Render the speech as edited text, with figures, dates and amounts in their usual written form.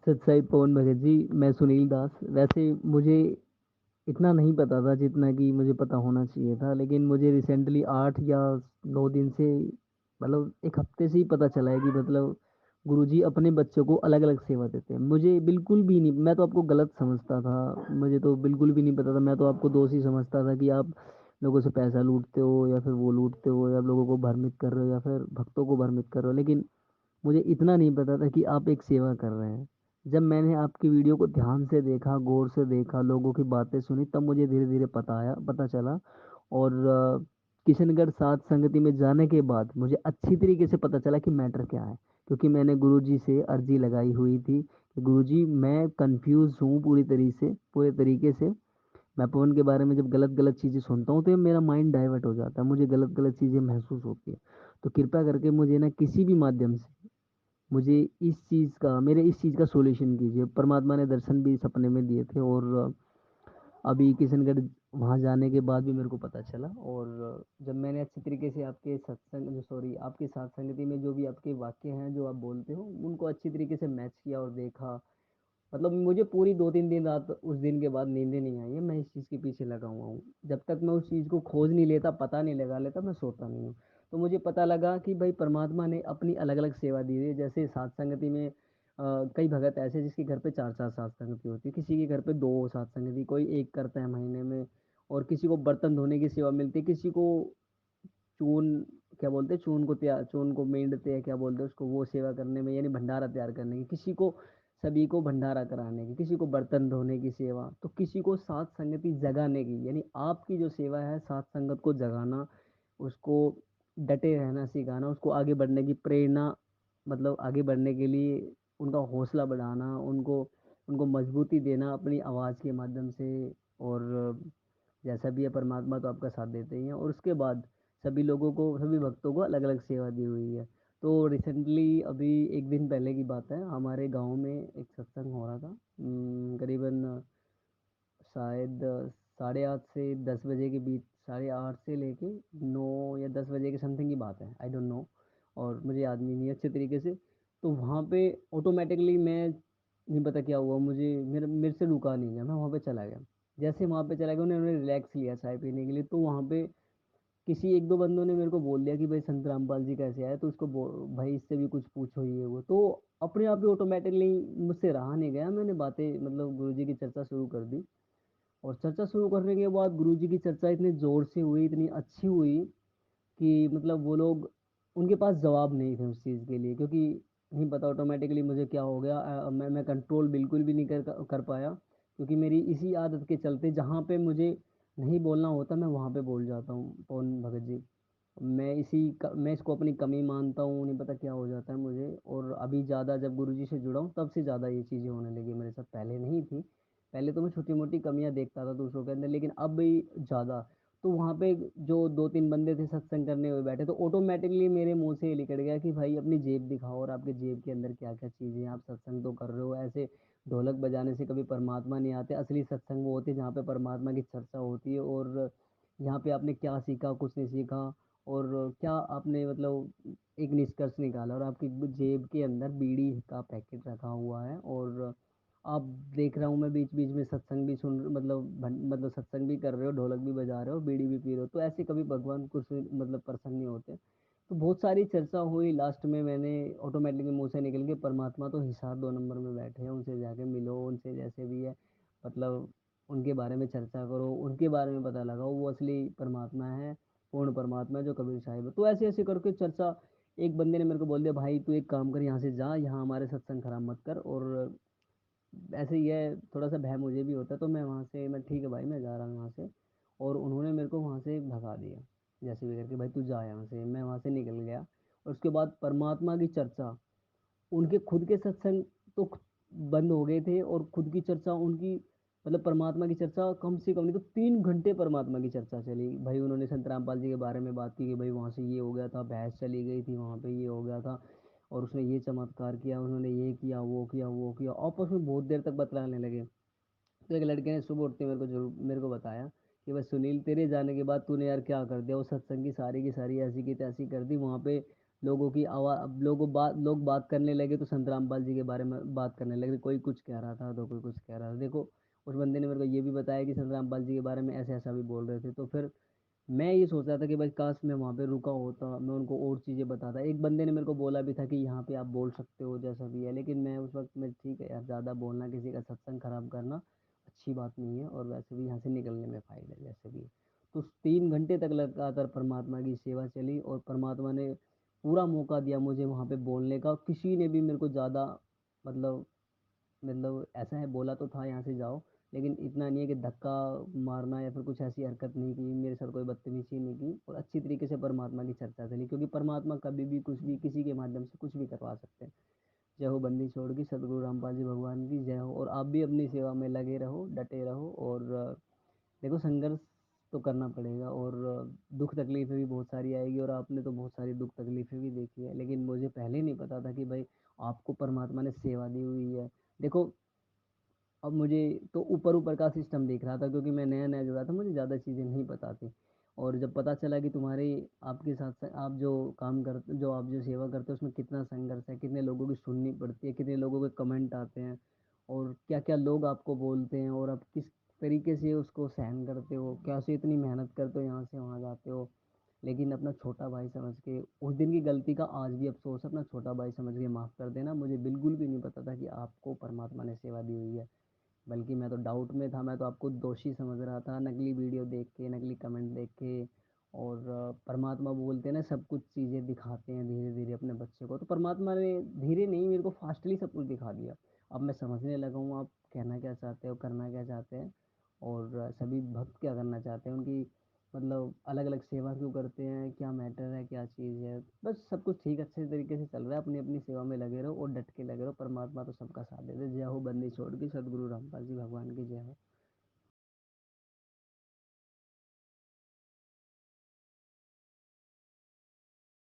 सच्चाई पवन भगत जी। मैं सुनील दास। वैसे मुझे इतना नहीं पता था जितना कि मुझे पता होना चाहिए था, लेकिन मुझे रिसेंटली 8 या 9 दिन से, मतलब एक हफ्ते से ही पता चला है कि मतलब गुरुजी अपने बच्चों को अलग अलग सेवा देते हैं। मुझे बिल्कुल भी नहीं, मैं तो आपको गलत समझता था, मुझे तो बिल्कुल भी नहीं पता था। मैं तो आपको दोषी समझता था कि आप लोगों से पैसा लूटते हो, या फिर वो लूटते हो, या आप लोगों को भ्रमित कर रहे हो, या फिर भक्तों को भ्रमित कर रहे हो। लेकिन मुझे इतना नहीं पता था कि आप एक सेवा कर रहे हैं। जब मैंने आपकी वीडियो को ध्यान से देखा, गौर से देखा, लोगों की बातें सुनी, तब मुझे धीरे धीरे पता चला। और किशनगढ़ सात संगति में जाने के बाद मुझे अच्छी तरीके से पता चला कि मैटर क्या है। क्योंकि मैंने गुरुजी से अर्जी लगाई हुई थी कि गुरुजी मैं कंफ्यूज हूँ पूरे तरीके से। मैं पवन के बारे में जब गलत गलत चीज़ें सुनता हूँ तो ये मेरा माइंड डाइवर्ट हो जाता है, मुझे गलत गलत चीज़ें महसूस होती है। तो कृपया करके मुझे ना किसी भी माध्यम से मुझे इस चीज़ का सॉल्यूशन कीजिए। परमात्मा ने दर्शन भी सपने में दिए थे, और अभी किशनगढ़ वहाँ जाने के बाद भी मेरे को पता चला। और जब मैंने अच्छी तरीके से आपके सत्संग जो सॉरी आपके साथ संगति में जो भी आपके वाक्य हैं जो आप बोलते हो, उनको अच्छी तरीके से मैच किया और देखा। मतलब मुझे पूरी 2-3 दिन रात उस दिन के बाद नींदें नहीं आई है। मैं इस चीज़ के पीछे लगा हुआ हूँ। जब तक मैं उस चीज़ को खोज नहीं लेता, पता नहीं लगा लेता, मैं सोता नहीं हूँ। तो मुझे पता लगा कि भाई परमात्मा ने अपनी अलग अलग सेवा दी है। जैसे सात संगति में कई भगत ऐसे जिसके घर पे चार चार सात संगति होती है, किसी के घर पे दो सात संगति, कोई एक करता है महीने में। और किसी को बर्तन धोने की सेवा मिलती है, किसी को चून, क्या बोलते हैं, चून को मेंढ़ते हैं, क्या बोलते हैं उसको, वो सेवा करने में, यानी भंडारा तैयार करने की, किसी को सभी को भंडारा कराने की, किसी को बर्तन धोने की सेवा, तो किसी को सात संगति जगाने की। यानी आपकी जो सेवा है सात संगत को जगाना, उसको डटे रहना सिखाना, उसको आगे बढ़ने की प्रेरणा, मतलब आगे बढ़ने के लिए उनका हौसला बढ़ाना, उनको उनको मजबूती देना अपनी आवाज़ के माध्यम से। और जैसा भी है, परमात्मा तो आपका साथ देते ही हैं। और उसके बाद सभी लोगों को, सभी भक्तों को अलग अलग सेवा दी हुई है। तो रिसेंटली अभी एक दिन पहले की बात है, हमारे गांव में एक सत्संग हो रहा था। करीबन शायद 8:30 से 10 बजे के बीच, 8:30 से लेके 9 या 10 बजे के समथिंग की बात है, आई डोंट नो। और मुझे याद नहीं अच्छे तरीके से। तो वहाँ पे ऑटोमेटिकली मैं, नहीं पता क्या हुआ, मुझे मेरे मेरे से रुका नहीं गया, मैं वहाँ पे चला गया। जैसे वहाँ पे चला गया, उन्होंने रिलैक्स लिया चाय पीने के लिए, तो वहाँ पे किसी एक दो बंदों ने मेरे को बोल दिया कि भाई संत रामपाल जी कैसे आए, तो उसको भाई इससे भी कुछ पूछो, ये वो। तो अपने आप ही ऑटोमेटिकली मुझसे रहा नहीं गया, मैंने बातें, मतलब गुरुजी की चर्चा शुरू कर दी। और चर्चा शुरू करने के बाद गुरुजी की चर्चा इतनी जोर से हुई, इतनी अच्छी हुई कि मतलब वो लोग, उनके पास जवाब नहीं थे उस चीज़ के लिए। क्योंकि नहीं पता ऑटोमेटिकली मुझे क्या हो गया, मैं कंट्रोल बिल्कुल भी नहीं कर पाया। क्योंकि मेरी इसी आदत के चलते, जहाँ पे मुझे नहीं बोलना होता मैं वहाँ पे बोल जाता हूँ पवन भगत जी। मैं इसको अपनी कमी मानता हूँ, नहीं पता क्या हो जाता है मुझे। और अभी ज़्यादा जब गुरुजी से जुड़ा हूँ तब से ज़्यादा ये चीज़ें होने लगी मेरे साथ, पहले नहीं थी। पहले तो मैं छोटी मोटी कमियां देखता था दूसरों के अंदर, लेकिन अब भी ज़्यादा। तो वहाँ पे जो 2-3 बंदे थे सत्संग करने हुए बैठे, तो ऑटोमेटिकली मेरे मुंह से ये निकल गया कि भाई अपनी जेब दिखाओ, और आपके जेब के अंदर क्या क्या चीज़ें हैं, आप सत्संग तो कर रहे हो। ऐसे ढोलक बजाने से कभी परमात्मा नहीं आते। असली सत्संग वो होते हैं जहाँ पे परमात्मा की चर्चा होती है। और यहाँ पे आपने क्या सीखा, कुछ नहीं सीखा, और क्या आपने मतलब एक निष्कर्ष निकाला, और आपकी जेब के अंदर बीड़ी का पैकेट रखा हुआ है। और आप, देख रहा हूँ मैं बीच बीच में सत्संग भी सुन, मतलब सत्संग भी कर रहे हो, ढोलक भी बजा रहे हो, बीड़ी भी पी रहे हो। तो ऐसे कभी भगवान कुछ मतलब प्रसन्न नहीं होते। तो बहुत सारी चर्चा हुई, लास्ट में मैंने ऑटोमेटिकली मुंह से निकल के, परमात्मा तो हिसाब 2 नंबर में बैठे हैं, उनसे जाके मिलो, उनसे जैसे भी है, मतलब उनके बारे में चर्चा करो, उनके बारे में पता लगाओ, वो असली परमात्मा है, पूर्ण परमात्मा है जो कबीर साहिब है। तो ऐसे ऐसे करके चर्चा, एक बंदे ने मेरे को बोल दिया, भाई तू एक काम कर, यहाँ से जा, यहाँ हमारे सत्संग खराब मत कर। और ऐसे ही है, थोड़ा सा भय मुझे भी होता है, तो मैं वहाँ से, मैं ठीक है भाई मैं जा रहा हूँ यहाँ से। और उन्होंने मेरे को वहाँ से भगा दिया, जैसे भी करके, भाई तू जा यहाँ से। मैं वहाँ से निकल गया। और उसके बाद परमात्मा की चर्चा, उनके खुद के सत्संग तो बंद हो गए थे, और खुद की चर्चा उनकी, मतलब परमात्मा की चर्चा कम से कम नहीं तो 3 घंटे परमात्मा की चर्चा चली। भाई उन्होंने संत रामपाल जी के बारे में बात की कि भाई वहाँ से ये हो गया था, भैंस चली गई थी वहाँ पे, ये हो गया था, और उसने ये चमत्कार किया, उन्होंने ये किया, वो किया, वो किया, आपस में बहुत देर तक बतलाने लगे। तो एक लड़के ने सुबह उठते मेरे को जरूर मेरे को बताया कि बस सुनील, तेरे जाने के बाद तूने यार क्या कर दिया, वो सत्संग की सारी ऐसी की तैसी कर दी। वहाँ पे लोगों की आवाज़, अब लोग बात करने लगे तो संत रामपाल जी के बारे में बात करने लगे, कोई कुछ कह रहा था तो कोई कुछ कह रहा था। देखो, उस बंदे ने मेरे को ये भी बताया कि संत रामपाल जी के बारे में ऐसा ऐसा भी बोल रहे थे। तो फिर मैं ये सोच रहा था कि भाई काश मैं वहाँ पे रुका होता, मैं उनको और चीज़ें बताता। एक बंदे ने मेरे को बोला भी था कि यहाँ पे आप बोल सकते हो जैसा भी है, लेकिन मैं उस वक्त में, ठीक है यार, ज़्यादा बोलना, किसी का सत्संग खराब करना अच्छी बात नहीं है, और वैसे भी यहाँ से निकलने में फ़ायदा है जैसे भी है। तो 3 घंटे तक लगातार परमात्मा की सेवा चली, और परमात्मा ने पूरा मौका दिया मुझे वहाँ पे बोलने का। किसी ने भी मेरे को ज़्यादा, मतलब ऐसा है, बोला तो था यहाँ से जाओ, लेकिन इतना नहीं है कि धक्का मारना या फिर कुछ ऐसी हरकत नहीं की, मेरे साथ कोई बदतमीजी नहीं की, और अच्छी तरीके से परमात्मा की चर्चा चली, क्योंकि परमात्मा कभी भी कुछ भी किसी के माध्यम से कुछ भी करवा सकते हैं। जय हो बंदी छोड़ की, सदगुरु रामपाल जी भगवान की जय हो। और आप भी अपनी सेवा में लगे रहो, डटे रहो, और देखो, संघर्ष तो करना पड़ेगा, और दुख तकलीफें भी बहुत सारी आएगी, और आपने तो बहुत सारी दुख तकलीफें भी देखी है, लेकिन मुझे पहले नहीं पता था कि भाई आपको परमात्मा ने सेवा दी हुई है। देखो, अब मुझे तो ऊपर ऊपर का सिस्टम दिख रहा था, क्योंकि मैं नया नया जुड़ा था, मुझे ज़्यादा चीज़ें नहीं पता थी। और जब पता चला कि तुम्हारे, आपके साथ साथ आप जो काम करते, जो आप जो सेवा करते हो, उसमें कितना संघर्ष है, कितने लोगों की सुननी पड़ती है, कितने लोगों के कमेंट आते हैं, और क्या क्या लोग आपको बोलते हैं, और आप किस तरीके से उसको सहन करते हो, कैसे इतनी मेहनत करते हो, यहाँ से वहाँ जाते हो, लेकिन अपना छोटा भाई समझ के, उस दिन की गलती का आज भी अफसोस है, अपना छोटा भाई समझ के माफ़ कर देना। मुझे बिल्कुल भी नहीं पता था कि आपको परमात्मा ने सेवा दी हुई है, बल्कि मैं तो डाउट में था, मैं तो आपको दोषी समझ रहा था, नकली वीडियो देख के, नकली कमेंट देख के। और परमात्मा बोलते हैं ना, सब कुछ चीज़ें दिखाते हैं धीरे धीरे अपने बच्चे को, तो परमात्मा ने धीरे नहीं, मेरे को फास्टली सब कुछ दिखा दिया। अब मैं समझने लगा हूँ आप कहना क्या चाहते हो, करना क्या चाहते हैं, और सभी भक्त क्या करना चाहते हैं, उनकी मतलब अलग अलग सेवा क्यों करते हैं, क्या मैटर है, क्या चीज़ है। बस सब कुछ ठीक, अच्छे तरीके से चल रहा है, अपनी अपनी सेवा में लगे रहो और डट के लगे रहो, परमात्मा तो सबका साथ देते। जय हो बंदी छोड़ की, सदगुरु रामपाल जी भगवान की जय हो।